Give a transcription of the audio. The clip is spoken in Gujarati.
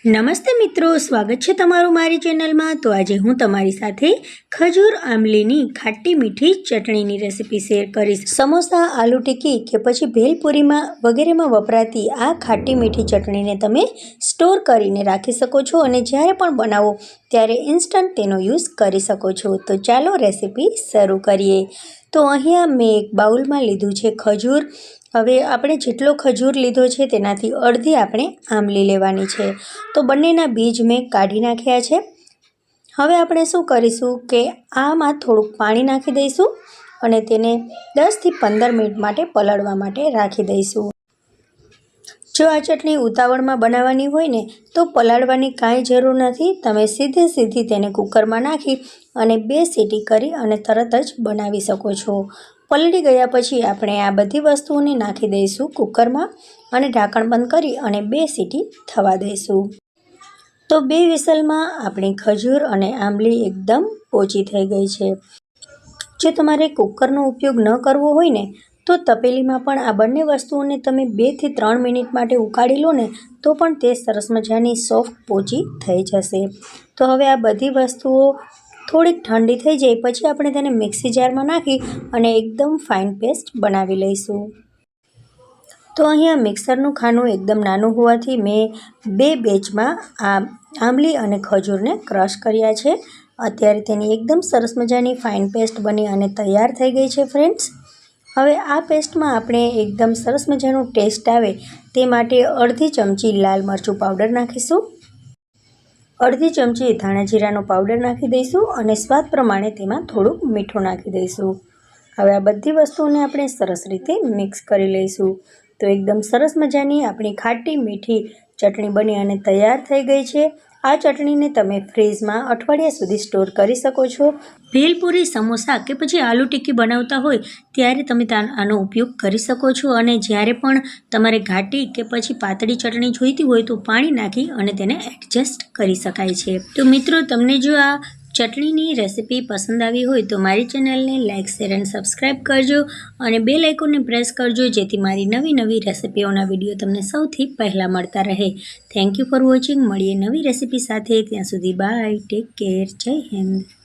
નમસ્તે મિત્રો, સ્વાગત છે તમારું મારી ચેનલમાં। તો આજે હું તમારી સાથે ખજૂર આંબલીની ખાટી મીઠી ચટણીની રેસીપી શેર કરીશ। સમોસા, આલુ ટિક્કી કે પછી ભેલપુરીમાં વગેરેમાં વપરાતી આ ખાટી મીઠી ચટણીને તમે સ્ટોર કરીને રાખી શકો છો અને જ્યારે પણ બનાવો ત્યારે ઇન્સ્ટન્ટ તેનો યુઝ કરી શકો છો। તો ચાલો રેસીપી શરૂ કરીએ। તો અહીંયા મેં એક બાઉલમાં લીધું છે ખજૂર। હવે આપણે જેટલો ખજૂર લીધો છે તેનાથી અડધી આપણે આંબલી લેવાની છે। તો બંનેના બીજ મેં કાઢી નાખ્યા છે। હવે આપણે શું કરીશું કે આમાં થોડુંક પાણી નાખી દઈશું અને તેને 10 થી 15 મિનિટ માટે પલાળવા માટે રાખી દઈશું। જો આ ચટણી ઉતાવળમાં બનાવવાની હોય ને તો પલાળવાની કાંઈ જરૂર નથી। તમે સીધી તેને કુકરમાં નાખી અને 2 સીટી કરી અને તરત જ બનાવી શકો છો। પલળી ગયા પછી આપણે આ બધી વસ્તુઓને નાખી દઈશું કુકરમાં અને ઢાંકણ બંધ કરી અને 2 સીટી થવા દઈશું। તો 2 વિસલમાં આપણી ખજૂર અને આંબલી એકદમ પોચી થઈ ગઈ છે। જો તમારે કુકરનો ઉપયોગ ન કરવો હોય ને તો તપેલીમાં પણ આ બંને વસ્તુઓને તમે 2 થી 3 મિનિટ માટે ઉકાળી લો ને તો પણ તે સરસ મજાની સોફ્ટ પોચી થઈ જશે। તો હવે આ બધી વસ્તુઓ થોડીક ઠંડી થઈ જાય પછી આપણે તેને મિક્સી જારમાં નાખી અને એકદમ ફાઇન પેસ્ટ બનાવી લઈશું। તો અહીંયા મિક્સરનું ખાનું એકદમ નાનું હોવાથી મેં 2 બેચમાં આ આંબલી અને ખજૂરને ક્રશ કર્યા છે। અત્યારે તેની એકદમ સરસ મજાની ફાઇન પેસ્ટ બની અને તૈયાર થઈ ગઈ છે ફ્રેન્ડ્સ। હવે આ પેસ્ટમાં આપણે એકદમ સરસ મજાનું ટેસ્ટ આવે તે માટે અડધી ચમચી લાલ મરચું પાવડર નાખીશું, અડધી ચમચી ધાણા જીરાનો પાવડર નાખી દઈશું અને સ્વાદ પ્રમાણે તેમાં થોડુંક મીઠું નાખી દઈશું। હવે આ બધી વસ્તુઓને આપણે સરસ રીતે મિક્સ કરી લઈશું। તો એકદમ સરસ મજાની આપણી ખાટી મીઠી ચટણી બની અને તૈયાર થઈ ગઈ છે। આ ચટણીને તમે ફ્રીજમાં અઠવાડિયા સુધી સ્ટોર કરી શકો છો। ભેલપુરી, સમોસા કે પછી આલુ ટિક્કી બનાવતા હોય ત્યારે તમે આનો ઉપયોગ કરી શકો છો અને જ્યારે પણ તમારે ઘાટી કે પછી પાતળી ચટણી જોઈતી હોય તો પાણી નાખી અને તેને એડજસ્ટ કરી શકાય છે। તો મિત્રો, તમને જો આ ચટણીની રેસીપી પસંદ આવી હોય તો મારી ચેનલને લાઇક, શેર અને સબસ્ક્રાઈબ કરજો અને બેલ આઇકોનને પ્રેસ કરજો જેથી મારી નવી રેસીપીઓના વિડીયો તમને સૌથી પહેલાં મળતા રહે। Thank you for watching. મળીએ નવી રેસીપી સાથે, ત્યાં સુધી બાય, ટેક કેર, જય હિન્દ।